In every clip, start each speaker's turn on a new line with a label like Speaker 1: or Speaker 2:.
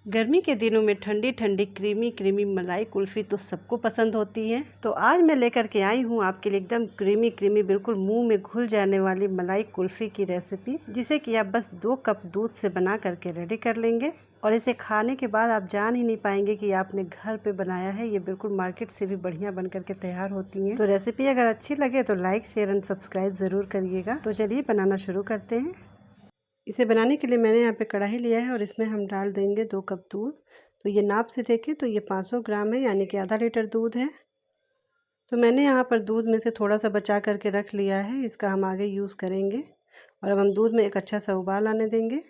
Speaker 1: गर्मी के दिनों में ठंडी ठंडी क्रीमी क्रीमी मलाई कुल्फ़ी तो सबको पसंद होती है। तो आज मैं लेकर के आई हूँ आपके लिए एकदम क्रीमी क्रीमी बिल्कुल मुंह में घुल जाने वाली मलाई कुल्फ़ी की रेसिपी, जिसे कि आप बस 2 कप दूध से बना करके रेडी कर लेंगे और इसे खाने के बाद आप जान ही नहीं पाएंगे कि आपने घर पे बनाया है। ये बिल्कुल मार्केट से भी बढ़िया बन करके तैयार होती हैं। तो रेसिपी अगर अच्छी लगे तो लाइक शेयर एंड सब्सक्राइब ज़रूर करिएगा। तो चलिए बनाना शुरू करते हैं। इसे बनाने के लिए मैंने यहाँ पे कढ़ाई लिया है और इसमें हम डाल देंगे 2 कप दूध। तो ये नाप से देखें तो ये 500 ग्राम है, यानी कि आधा लीटर दूध है। तो मैंने यहाँ पर दूध में से थोड़ा सा बचा करके रख लिया है, इसका हम आगे यूज़ करेंगे। और अब हम दूध में एक अच्छा सा उबाल आने देंगे।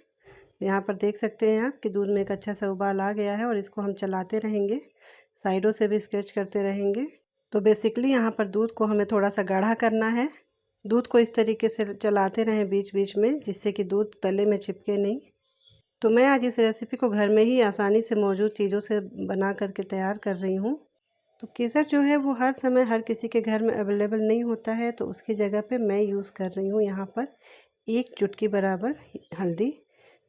Speaker 1: यहाँ पर देख सकते हैं आप कि दूध में एक अच्छा सा उबाल आ गया है और इसको हम चलाते रहेंगे, साइडों से भी स्क्रैच करते रहेंगे। तो बेसिकली यहाँ पर दूध को हमें थोड़ा सा गाढ़ा करना है। दूध को इस तरीके से चलाते रहें बीच बीच में, जिससे कि दूध तले में चिपके नहीं। तो मैं आज इस रेसिपी को घर में ही आसानी से मौजूद चीज़ों से बना करके तैयार कर रही हूँ। तो केसर जो है वो हर समय हर किसी के घर में अवेलेबल नहीं होता है, तो उसकी जगह पे मैं यूज़ कर रही हूँ यहाँ पर 1 चुटकी बराबर हल्दी।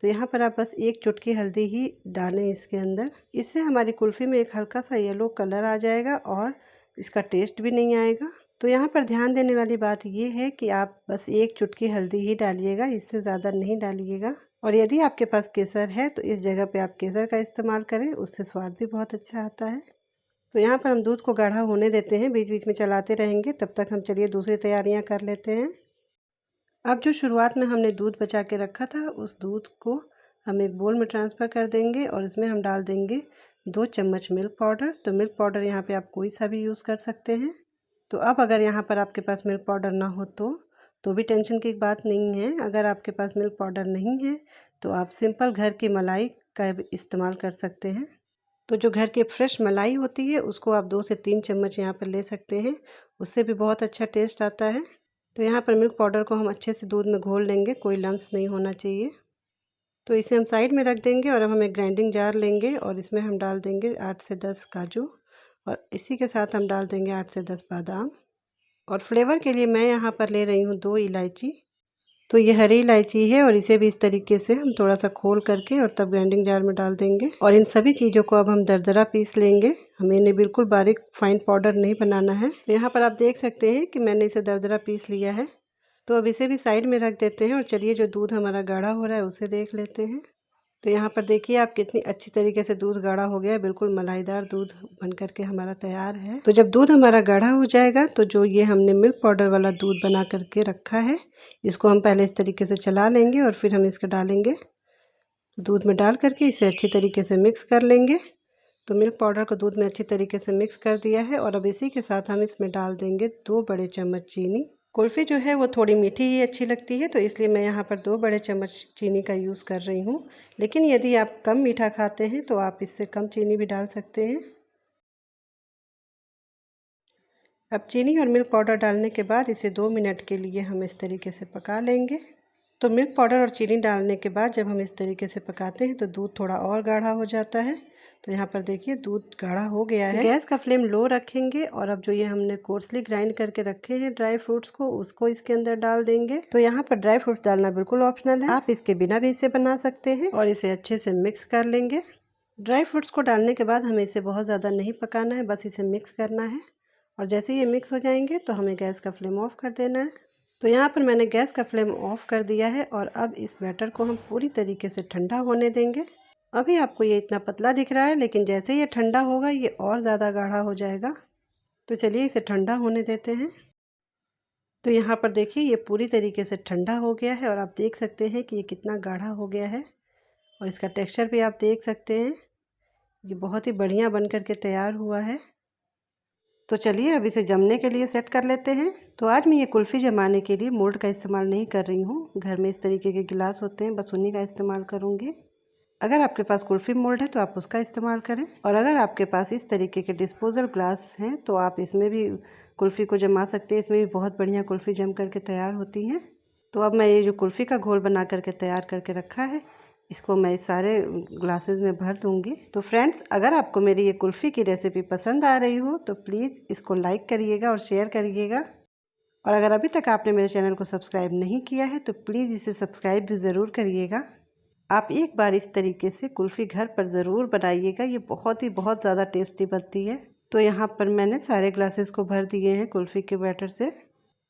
Speaker 1: तो यहाँ पर आप बस 1 चुटकी हल्दी ही डालें इसके अंदर। इससे हमारी कुल्फ़ी में एक हल्का सा येलो कलर आ जाएगा और इसका टेस्ट भी नहीं आएगा। तो यहाँ पर ध्यान देने वाली बात ये है कि आप बस 1 चुटकी हल्दी ही डालिएगा, इससे ज़्यादा नहीं डालिएगा। और यदि आपके पास केसर है तो इस जगह पे आप केसर का इस्तेमाल करें, उससे स्वाद भी बहुत अच्छा आता है। तो यहाँ पर हम दूध को गाढ़ा होने देते हैं, बीच बीच में चलाते रहेंगे। तब तक हम चलिए दूसरी तैयारियाँ कर लेते हैं। अब जो शुरुआत में हमने दूध बचा के रखा था, उस दूध को हम एक बोल में ट्रांसफ़र कर देंगे और इसमें हम डाल देंगे 2 चम्मच मिल्क पाउडर। तो मिल्क पाउडर यहाँ पे आप कोई सा भी यूज़ कर सकते हैं। तो अब अगर यहाँ पर आपके पास मिल्क पाउडर ना हो तो भी टेंशन की बात नहीं है। अगर आपके पास मिल्क पाउडर नहीं है तो आप सिंपल घर की मलाई का इस्तेमाल कर सकते हैं। तो जो घर की फ्रेश मलाई होती है उसको आप 2 से 3 चम्मच यहाँ पर ले सकते हैं, उससे भी बहुत अच्छा टेस्ट आता है। तो यहाँ पर मिल्क पाउडर को हम अच्छे से दूध में घोल लेंगे, कोई लम्स नहीं होना चाहिए। तो इसे हम साइड में रख देंगे और अब हम एक ग्राइंडिंग जार लेंगे और इसमें हम डाल देंगे 8 से 10 काजू और इसी के साथ हम डाल देंगे 8 से 10 बादाम। और फ्लेवर के लिए मैं यहाँ पर ले रही हूँ 2 इलायची। तो ये हरी इलायची है और इसे भी इस तरीके से हम थोड़ा सा खोल करके और तब ग्राइंडिंग जार में डाल देंगे। और इन सभी चीज़ों को अब हम दरदरा पीस लेंगे, हमें इन्हें बिल्कुल बारीक फाइन पाउडर नहीं बनाना है। तो यहाँ पर आप देख सकते हैं कि मैंने इसे दरदरा पीस लिया है। तो अब इसे भी साइड में रख देते हैं और चलिए जो दूध हमारा गाढ़ा हो रहा है उसे देख लेते हैं। तो यहाँ पर देखिए आप कितनी अच्छी तरीके से दूध गाढ़ा हो गया है, बिल्कुल मलाईदार दूध बन करके हमारा तैयार है। तो जब दूध हमारा गाढ़ा हो जाएगा तो जो ये हमने मिल्क पाउडर वाला दूध बना करके रखा है, इसको हम पहले इस तरीके से चला लेंगे और फिर हम इसको डालेंगे। तो दूध में डाल करके इसे अच्छी तरीके से मिक्स कर लेंगे। तो मिल्क पाउडर को दूध में अच्छी तरीके से मिक्स कर दिया है और अब इसी के साथ हम इसमें डाल देंगे 2 बड़े चम्मच चीनी। कुल्फ़ी जो है वो थोड़ी मीठी ही अच्छी लगती है, तो इसलिए मैं यहाँ पर 2 बड़े चम्मच चीनी का यूज़ कर रही हूँ। लेकिन यदि आप कम मीठा खाते हैं तो आप इससे कम चीनी भी डाल सकते हैं। अब चीनी और मिल्क पाउडर डालने के बाद इसे 2 मिनट के लिए हम इस तरीके से पका लेंगे। तो मिल्क पाउडर और चीनी डालने के बाद जब हम इस तरीके से पकाते हैं तो दूध थोड़ा और गाढ़ा हो जाता है। तो यहाँ पर देखिए दूध गाढ़ा हो गया है। गैस का फ्लेम लो रखेंगे और अब जो ये हमने कोर्सली ग्राइंड करके रखे हैं ड्राई फ्रूट्स को, उसको इसके अंदर डाल देंगे। तो यहाँ पर ड्राई फ्रूट्स डालना बिल्कुल ऑप्शनल है, आप इसके बिना भी इसे बना सकते हैं। और इसे अच्छे से मिक्स कर लेंगे। ड्राई फ्रूट्स को डालने के बाद हमें इसे बहुत ज़्यादा नहीं पकाना है, बस इसे मिक्स करना है। और जैसे ये मिक्स हो जाएंगे तो हमें गैस का फ्लेम ऑफ कर देना है। तो यहाँ पर मैंने गैस का फ्लेम ऑफ कर दिया है और अब इस बैटर को हम पूरी तरीके से ठंडा होने देंगे। अभी आपको ये इतना पतला दिख रहा है, लेकिन जैसे ये ठंडा होगा ये और ज़्यादा गाढ़ा हो जाएगा। तो चलिए इसे ठंडा होने देते हैं। तो यहाँ पर देखिए ये पूरी तरीके से ठंडा हो गया है और आप देख सकते हैं कि ये कितना गाढ़ा हो गया है। और इसका टेक्सचर भी आप देख सकते हैं, ये बहुत ही बढ़िया बन करके तैयार हुआ है। तो चलिए अब इसे जमने के लिए सेट कर लेते हैं। तो आज मैं ये कुल्फ़ी जमाने के लिए मोल्ड का इस्तेमाल नहीं कर रही हूँ, घर में इस तरीके के गिलास होते हैं, बस उन्हीं का इस्तेमाल करूँगी। अगर आपके पास कुल्फ़ी मोल्ड है तो आप उसका इस्तेमाल करें, और अगर आपके पास इस तरीके के डिस्पोजल ग्लास हैं तो आप इसमें भी कुल्फ़ी को जमा सकते हैं। इसमें भी बहुत बढ़िया कुल्फ़ी जम करके तैयार होती हैं। तो अब मैं ये जो कुल्फ़ी का घोल बना करके तैयार करके रखा है, इसको मैं इस सारे ग्लासेस में भर दूंगी। तो फ्रेंड्स, अगर आपको मेरी ये कुल्फ़ी की रेसिपी पसंद आ रही हो तो प्लीज़ इसको लाइक करिएगा और शेयर करिएगा। और अगर अभी तक आपने मेरे चैनल को सब्सक्राइब नहीं किया है तो प्लीज़ इसे सब्सक्राइब भी ज़रूर करिएगा। आप एक बार इस तरीके से कुल्फ़ी घर पर ज़रूर बनाइएगा, ये बहुत ज़्यादा टेस्टी बनती है। तो यहाँ पर मैंने सारे ग्लासेस को भर दिए हैं कुल्फ़ी के बैटर से।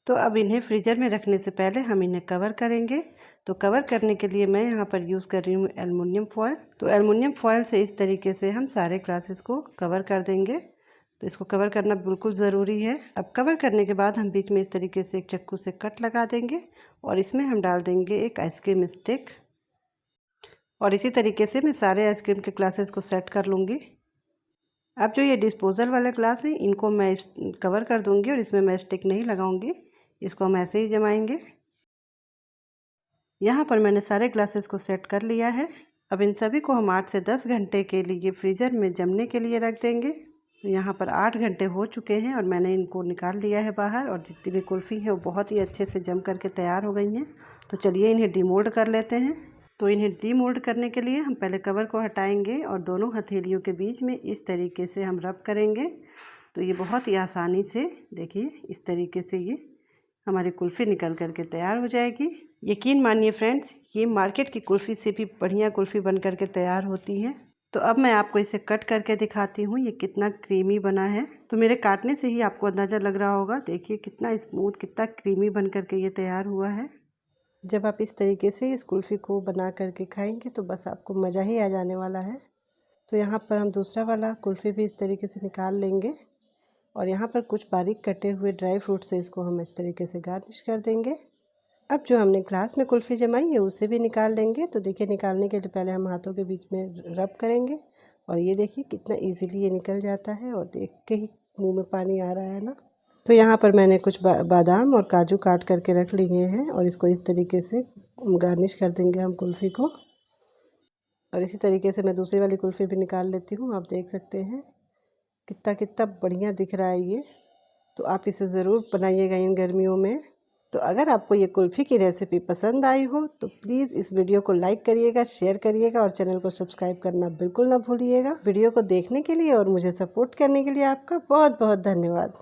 Speaker 1: तो अब इन्हें फ्रीज़र में रखने से पहले हम इन्हें कवर करेंगे। तो कवर करने के लिए मैं यहाँ पर यूज़ कर रही हूँ एल्युमिनियम फॉयल। तो एल्युमिनियम फॉयल से इस तरीके से हम सारे ग्लासेस को कवर कर देंगे। तो इसको कवर करना बिल्कुल ज़रूरी है। अब कवर करने के बाद हम बीच में इस तरीके से एक चाकू से कट लगा देंगे और इसमें हम डाल देंगे एक आइसक्रीम स्टिक। और इसी तरीके से मैं सारे आइसक्रीम के ग्लासेस को सेट कर लूँगी। अब जो ये डिस्पोज़ल वाले ग्लास हैं इनको मैं कवर कर दूँगी और इसमें मैं स्टिक नहीं लगाऊँगी, इसको हम ऐसे ही जमाएंगे। यहाँ पर मैंने सारे ग्लासेस को सेट कर लिया है। अब इन सभी को हम 8 से 10 घंटे के लिए फ्रीज़र में जमने के लिए रख देंगे। तो यहाँ पर 8 घंटे हो चुके हैं और मैंने इनको निकाल लिया है बाहर, और जितनी भी कुल्फ़ी है वो बहुत ही अच्छे से जम करके तैयार हो गई हैं। तो चलिए इन्हें डीमोल्ड कर लेते हैं। तो इन्हें डीमोल्ड करने के लिए हम पहले कवर को हटाएंगे और दोनों हथेलियों के बीच में इस तरीके से हम रब करेंगे। तो ये बहुत ही आसानी से, देखिए इस तरीके से ये हमारी कुल्फ़ी निकल करके तैयार हो जाएगी। यकीन मानिए फ्रेंड्स, ये मार्केट की कुल्फ़ी से भी बढ़िया कुल्फ़ी बन करके तैयार होती है। तो अब मैं आपको इसे कट करके दिखाती हूँ ये कितना क्रीमी बना है। तो मेरे काटने से ही आपको अंदाज़ा लग रहा होगा, देखिए कितना स्मूथ, कितना क्रीमी बन करके ये तैयार हुआ है। जब आप इस तरीके से इस कुल्फ़ी को बना करके खाएंगे तो बस आपको मज़ा ही आ जाने वाला है। तो यहाँ पर हम दूसरा वाला कुल्फ़ी भी इस तरीके से निकाल लेंगे और यहाँ पर कुछ बारीक कटे हुए ड्राई फ्रूट से इसको हम इस तरीके से गार्निश कर देंगे। अब जो हमने ग्लास में कुल्फ़ी जमाई है उसे भी निकाल लेंगे। तो देखिए निकालने के लिए पहले हम हाथों के बीच में रब करेंगे और ये देखिए कितना इजीली ये निकल जाता है और देख के ही मुंह में पानी आ रहा है ना। तो यहाँ पर मैंने कुछ बादाम और काजू काट करके रख लिए हैं और इसको इस तरीके से गार्निश कर देंगे हम कुल्फ़ी को। और इसी तरीके से मैं दूसरी वाली कुल्फ़ी भी निकाल लेती हूँ। आप देख सकते हैं कितना बढ़िया दिख रहा है ये। तो आप इसे ज़रूर बनाइएगा इन गर्मियों में। तो अगर आपको ये कुल्फ़ी की रेसिपी पसंद आई हो तो प्लीज़ इस वीडियो को लाइक करिएगा, शेयर करिएगा और चैनल को सब्सक्राइब करना बिल्कुल ना भूलिएगा। वीडियो को देखने के लिए और मुझे सपोर्ट करने के लिए आपका बहुत बहुत धन्यवाद।